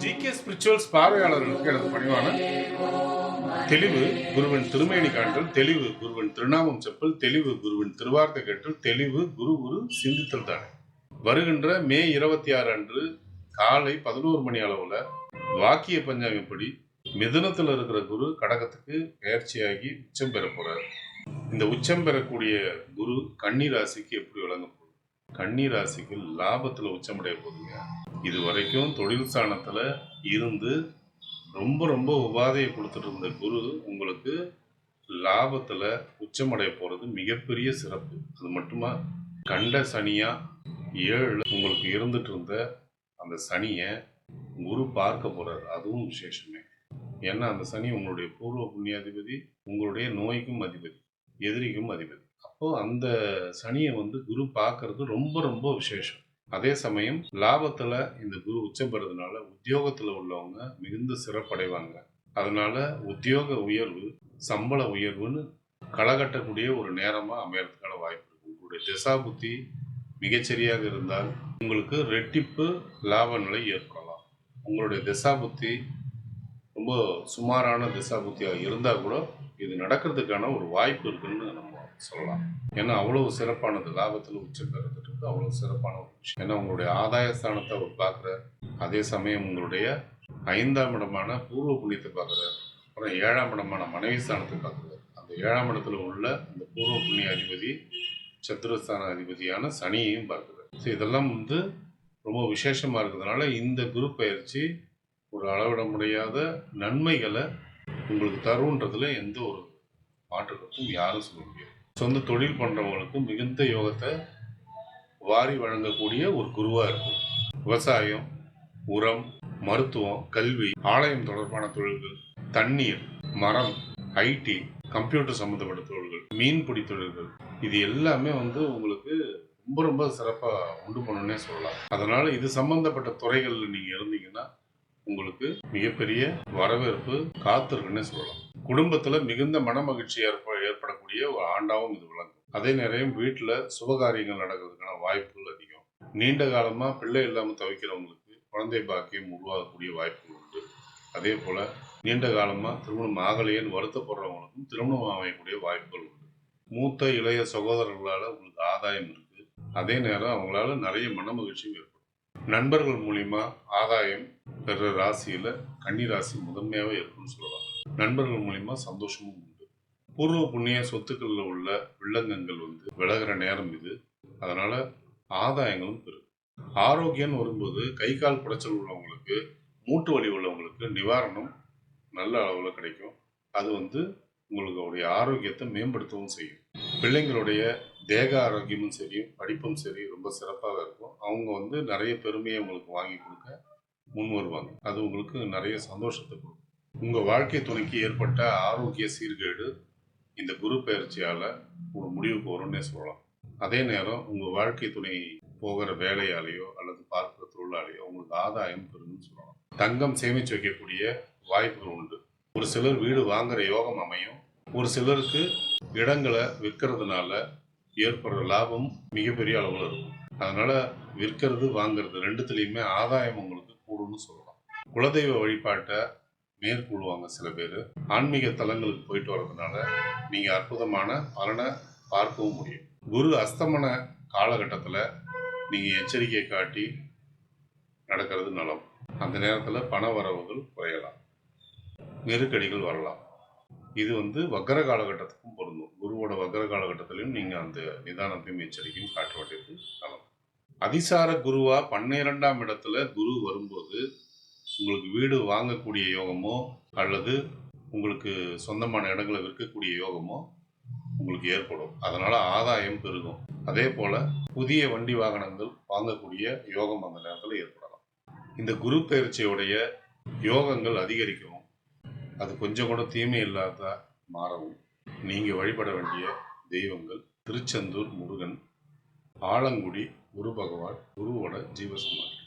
GK spirituals பார்வையாளர்களுக்கு எனது பணிவான தெளிவு குருவின் திருமேனி காட்டல், தெளிவு குருவின் திருநாமம் செப்பல், தெளிவு குருவின் திருவார்த்தை கேட்டல், தெளிவு குரு சிந்தித்தல் தானே. வருகின்ற மே 26 அன்று காலை 11 மணி அளவுல வாக்கிய பஞ்சாங்கப்படி மிதுனத்தில் இருக்கிற குரு கடகத்துக்கு பயிற்சியாகி உச்சம் பெற போறார். இந்த உச்சம் பெறக்கூடிய குரு கன்னி ராசிக்கு எப்படி விளங்க போகுது? கன்னி ராசிக்கு லாபத்துல உச்சமடைய போகுதுங்க. இது வரைக்கும் தொழில் ஸ்தானத்துல இருந்து ரொம்ப உபாதையை கொடுத்துட்டு இருந்த குரு உங்களுக்கு லாபத்துல உச்சமடைய போறது மிகப்பெரிய சிறப்பு. அது மட்டுமா, கண்ட சனியா 7 உங்களுக்கு இருந்துட்டு இருந்த அந்த சனியை குரு பார்க்க போறாரு. அதுவும் விசேஷமே. ஏன்னா அந்த சனி உங்களுடைய பூர்வ புண்ணியாதிபதி, உங்களுடைய நோய்க்கும் அதிபதி, எதிரிக்கும் அதிபதி. அப்போ அந்த சனியை குரு பார்க்கறது ரொம்ப விசேஷம். அதே சமயம் லாபத்துல இந்த குரு உச்சம் பெறதுனால உத்தியோகத்துல உள்ளவங்க மிகுந்த சிறப்படைவாங்க. அதனால உத்தியோக உயர்வு, சம்பள உயர்வுன்னு களகட்டக்கூடிய ஒரு நேரமா அமையறதுக்கான வாய்ப்பு இருக்கு. உங்களுடைய திசா புத்தி மிகச்சரியாக இருந்தால் உங்களுக்கு ரெட்டிப்பு லாப நிலை ஏற்படலாம். உங்களுடைய திசா புத்தி ரொம்ப சுமாரான திசா புத்தியாக இருந்தால் கூட இது நடக்கிறதுக்கான ஒரு வாய்ப்பு இருக்குன்னு நம்ம சொல்லலாம். ஏன்னா அவ்வளவு சிறப்பானது, லாபத்தில் உச்சம் பெறதுக்கு அவ்வளவு சிறப்பான ஒரு விஷயம். ஏன்னா உங்களுடைய ஆதாய ஸ்தானத்தை அவர் பார்க்குறார். அதே சமயம் உங்களுடைய 5ஆம் இடமான பூர்வ புண்ணியத்தை பார்க்குறார். அப்புறம் 7ஆம் இடமான மனைவி ஸ்தானத்தை பார்க்குறார். அந்த 7ஆம் இடத்துல உள்ள அந்த பூர்வ புண்ணிய அதிபதி சத்துருஸ்தான அதிபதியான சனியையும் பார்க்குறார். ஸோ இதெல்லாம் ரொம்ப விசேஷமா இருக்கிறதுனால இந்த குரு பயிற்சி ஒரு அளவிட முடியாத நன்மைகளை உங்களுக்கு தருன்றதுல எந்த ஒரு மாற்றுக்கும் யாரும் சொல்ல முடியாது. சொந்த தொழில் பண்றவங்களுக்கு மிகுந்த யோகத்தை வாரி வழங்கக்கூடிய ஒரு குருவா இருக்கும். விவசாயம், உரம், மருத்துவம், கல்வி, ஆலயம் தொடர்பான தொழில்கள், தண்ணீர், மரம், ஐடி, கம்ப்யூட்டர் சம்பந்தப்பட்ட தொழில்கள், மீன்பிடி தொழில்கள், இது எல்லாமே உங்களுக்கு ரொம்ப சிறப்பா உண்டு பண்ணணும்னே சொல்லலாம். அதனால இது சம்பந்தப்பட்ட துறைகள்ல நீங்க இருந்தீங்கன்னா உங்களுக்கு மிகப்பெரிய வரவேற்பு காத்திருக்குன்னே சொல்லலாம். குடும்பத்துல மிகுந்த மன மகிழ்ச்சி ஏற்படக்கூடிய ஒரு ஆண்டாவும் இது விளங்கும். அதே நேரம் வீட்டுல சுபகாரியங்கள் நடக்கிறதுக்கான வாய்ப்புகள் அதிகம். நீண்ட காலமா பிள்ளை இல்லாம தவிக்கிறவங்களுக்கு குழந்தை பாக்கியம் உருவாகக்கூடிய வாய்ப்புகள் உண்டு. அதே போல நீண்ட காலமா திருமணம் ஆகலையேன்னு வருத்தப்படுறவங்களுக்கும் திருமணம் அமையக்கூடிய வாய்ப்புகள் உண்டு. மூத்த இளைய சகோதரர்களால உங்களுக்கு ஆதாயம் இருக்கு. அதே நேரம் அவங்களால நிறைய மன மகிழ்ச்சியும் ஏற்படும். நண்பர்கள் மூலியமா ஆதாயம் பெற ராசியில கன்னி ராசி முதன்மையாவே இருக்குன்னு சொல்லலாம். நண்பர்கள் மூலியமா சந்தோஷமும் உண்டு. பூர்வ புண்ணிய சொத்துக்கள்ல உள்ள வில்லங்கங்கள் விலகிற நேரம் இது. அதனால ஆதாயங்களும் பெறும். ஆரோக்கியம் வரும்போது கை கால் குடைச்சல் உள்ளவங்களுக்கு, மூட்டு வலி உள்ளவங்களுக்கு நிவாரணம் நல்ல அளவுல கிடைக்கும். அது உங்களுக்கு ஆரோக்கியத்தை மேம்படுத்தவும் செய்யும். பிள்ளைங்களுடைய தேக ஆரோக்கியமும் சரி, படிப்பும் சரி ரொம்ப சிறப்பாக இருக்கும். அவங்க நிறைய பெருமையை உங்களுக்கு வாங்கி கொடுக்க முன் வருவாங்க. அது உங்களுக்கு நிறைய சந்தோஷத்தை கொடுக்கும். உங்க வாழ்க்கை துணைக்கு ஏற்பட்ட ஆரோக்கிய சீர்கேடு இந்த குரு பயிற்சியால ஒரு முடிவுக்கு வரும்னே சொல்லலாம். அதே நேரம் உங்க வாழ்க்கை துணை போகிற வேலையாலேயோ அல்லது பார்க்கிற தொழிலாலேயோ உங்களுக்கு ஆதாயம் பெறும்னு சொல்லலாம். தங்கம் சேமிச்சு வைக்கக்கூடிய வாய்ப்புகள் உண்டு. ஒரு சிலர் வீடு வாங்குற யோகம் அமையும். ஒரு சிலருக்கு இடங்களை விற்கிறதுனால ஏற்படுற லாபம் மிகப்பெரிய அளவில் இருக்கும். அதனால விற்கிறது வாங்குறது ரெண்டுத்துலையுமே ஆதாயம் உங்களுக்கு கூடும்னு சொல்லலாம். குலதெய்வ வழிபாட்டை மேற்கொள்வாங்க சில பேர். ஆன்மீக தலங்களுக்கு போயிட்டு வர்றதுனால நீங்க அற்புதமான பலனை பார்க்கவும் முடியும். குரு அஸ்தமன காலகட்டத்தில் நீங்க எச்சரிக்கை காட்டி நடக்கிறது நலம். அந்த நேரத்தில் பண வரவுகள் குறையலாம், நெருக்கடிகள் வரலாம். இது வக்கர காலகட்டத்துக்கும் பொருந்தும். குருவோட வக்கர காலகட்டத்திலையும் நீங்க அந்த நிதானத்தையும் எச்சரிக்கையும் காட்ட வேண்டியது நலம். அதிசார குருவா 12ஆம் இடத்துல குரு வரும்போது உங்களுக்கு வீடு வாங்கக்கூடிய யோகமோ அல்லது உங்களுக்கு சொந்தமான இடங்களை விற்கக்கூடிய யோகமோ உங்களுக்கு ஏற்படும். அதனால ஆதாயம் பெருகும். அதே போல புதிய வண்டி வாகனங்கள் வாங்கக்கூடிய யோகம் அந்த நேரத்தில் ஏற்படலாம். இந்த குரு பயிற்சியுடைய யோகங்கள் அதிகரிக்கவும், அது கொஞ்சம் கூட தீமை இல்லாத மாறவும் நீங்க வழிபட வேண்டிய தெய்வங்கள் திருச்செந்தூர் முருகன், ஆலங்குடி குரு பகவான், குருவோட ஜீவசமாதி.